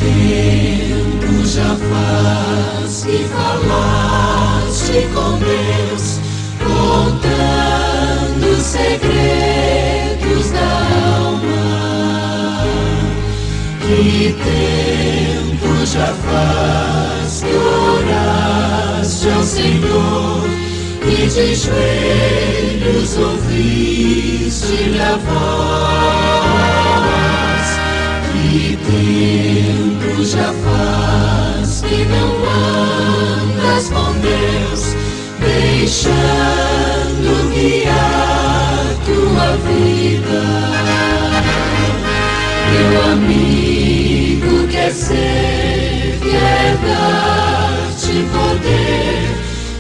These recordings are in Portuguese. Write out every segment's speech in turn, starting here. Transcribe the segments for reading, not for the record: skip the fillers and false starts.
tempo já faz que falaste com Deus, contando os segredos da alma? Que tempo já faz que oraste ao Senhor e de joelhos ouviste-lhe a voz? Que tempo já faz que não andas com Deus, deixando guiar tua vida? Meu amigo, quer ser, quer dar-te poder,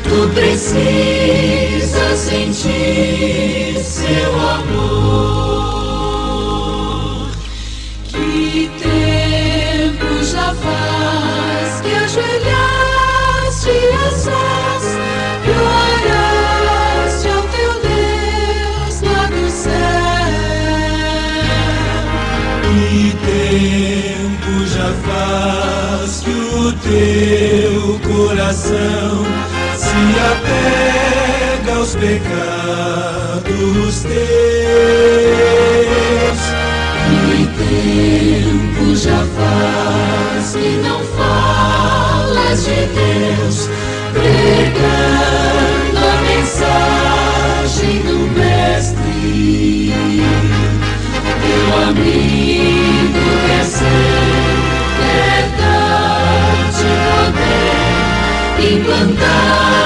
tu precisas sentir seu amor. Que tempo já faz que ajoelhaste aos céus e oraste ao teu Deus lá do céu? Que tempo já faz que o teu coração se apega aos pecados teus? Que tempo já faz que não falas de Deus, pregando a mensagem do Mestre? Meu amigo, quer ser, quer dar-te poder, implantar